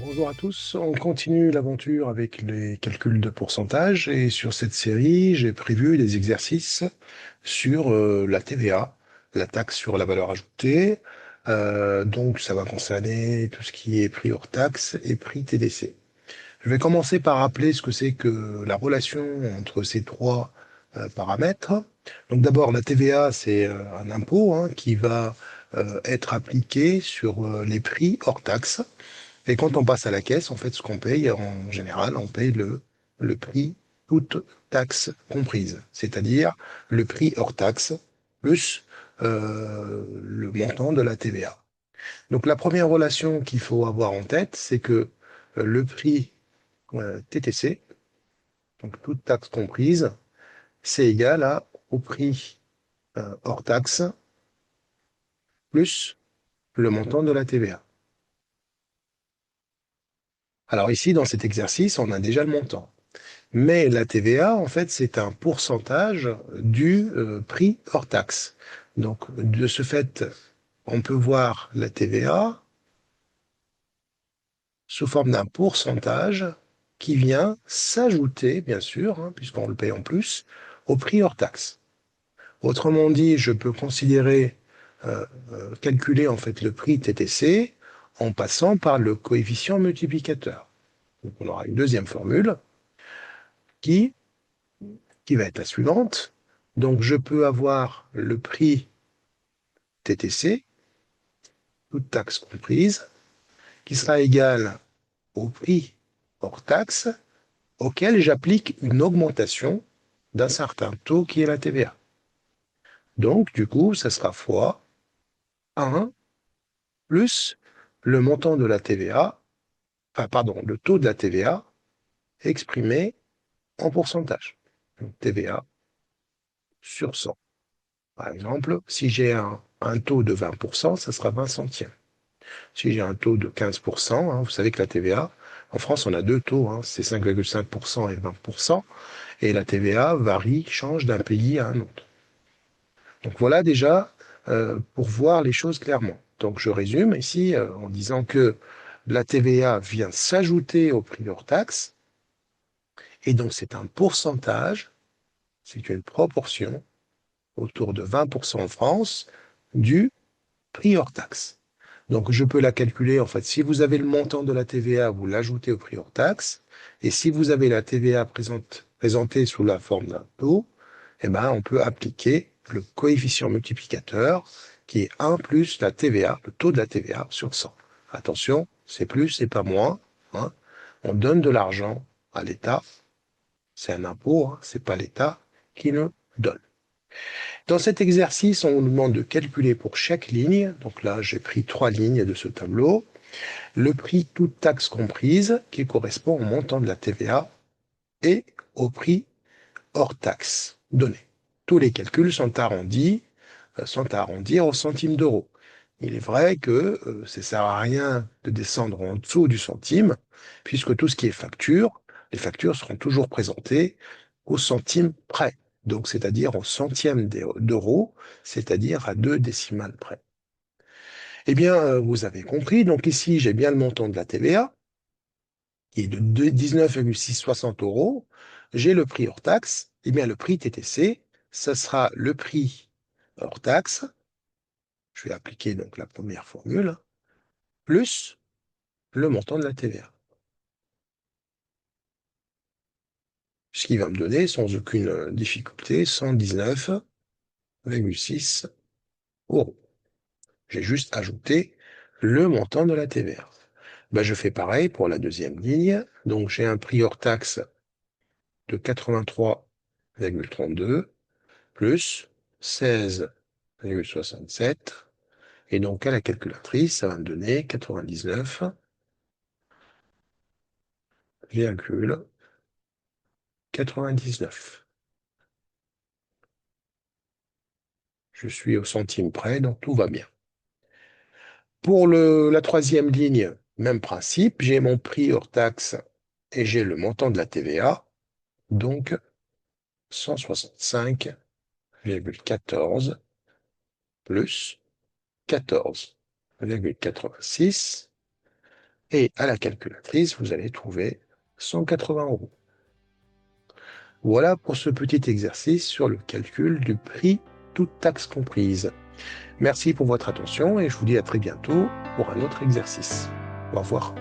Bonjour à tous, on continue l'aventure avec les calculs de pourcentage et sur cette série, j'ai prévu des exercices sur la TVA, la taxe sur la valeur ajoutée. Donc ça va concerner tout ce qui est prix hors taxe et prix TDC. Je vais commencer par rappeler ce que c'est que la relation entre ces trois paramètres. Donc d'abord, la TVA, c'est un impôt hein, qui va être appliqué sur les prix hors taxe. Et quand on passe à la caisse, en fait, ce qu'on paye, en général, on paye le prix, toute taxe comprise, c'est-à-dire le prix hors taxe plus le montant de la TVA. Donc la première relation qu'il faut avoir en tête, c'est que le prix TTC, donc toute taxe comprise, c'est égal au prix hors taxe plus le montant de la TVA. Alors ici, dans cet exercice, on a déjà le montant. Mais la TVA, en fait, c'est un pourcentage du prix hors taxe. Donc, de ce fait, on peut voir la TVA sous forme d'un pourcentage qui vient s'ajouter, bien sûr, hein, puisqu'on le paye en plus, au prix hors taxe. Autrement dit, je peux considérer, calculer en fait le prix TTC en passant par le coefficient multiplicateur. Donc, on aura une deuxième formule qui va être la suivante. Donc, je peux avoir le prix TTC, toute taxe comprise, qui sera égal au prix hors taxe auquel j'applique une augmentation d'un certain taux qui est la TVA. Donc, du coup, ça sera fois 1 plus le montant de la TVA, enfin, pardon, le taux de la TVA exprimé en pourcentage. Donc, TVA sur 100. Par exemple, si j'ai un taux de 20%, ça sera 20 centièmes. Si j'ai un taux de 15%, hein, vous savez que la TVA, en France, on a deux taux, hein, c'est 5,5% et 20%, et la TVA varie, change d'un pays à un autre. Donc voilà déjà pour voir les choses clairement. Donc je résume ici en disant que la TVA vient s'ajouter au prix hors taxe, et donc c'est un pourcentage, c'est une proportion, autour de 20% en France, du prix hors taxe. Donc, je peux la calculer, en fait, si vous avez le montant de la TVA, vous l'ajoutez au prix hors taxe, et si vous avez la TVA présentée sous la forme d'un taux, eh ben, on peut appliquer le coefficient multiplicateur, qui est 1 plus la TVA, le taux de la TVA sur 100. Attention, c'est plus, c'est pas moins, hein. On donne de l'argent à l'État, c'est un impôt, hein, c'est pas l'État qui le donne. Dans cet exercice, on nous demande de calculer pour chaque ligne, donc là j'ai pris 3 lignes de ce tableau, le prix toute taxe comprise, qui correspond au montant de la TVA, et au prix hors taxe donné. Tous les calculs sont arrondis, sont à arrondir au centime d'euro. Il est vrai que ça ne sert à rien de descendre en dessous du centime, puisque tout ce qui est facture, les factures seront toujours présentées au centime près, donc c'est-à-dire au centième d'euro, c'est-à-dire à 2 décimales près. Eh bien, vous avez compris, donc ici j'ai bien le montant de la TVA, qui est de 19,660 euros. J'ai le prix hors taxe, eh bien le prix TTC, ça sera le prix hors taxe, je vais appliquer donc la première formule, plus le montant de la TVA. Ce qui va me donner, sans aucune difficulté, 119,6 euros. J'ai juste ajouté le montant de la TVA. Ben, je fais pareil pour la deuxième ligne. Donc, j'ai un prix hors taxe de 83,32 plus 16,67. Et donc, à la calculatrice, ça va me donner 99,99. Je suis au centime près, donc tout va bien. Pour la troisième ligne, même principe, j'ai mon prix hors taxe et j'ai le montant de la TVA, donc 165,14 plus 14,86 Et à la calculatrice, vous allez trouver 180 euros. Voilà pour ce petit exercice sur le calcul du prix, toute taxe comprise. Merci pour votre attention et je vous dis à très bientôt pour un autre exercice. Au revoir.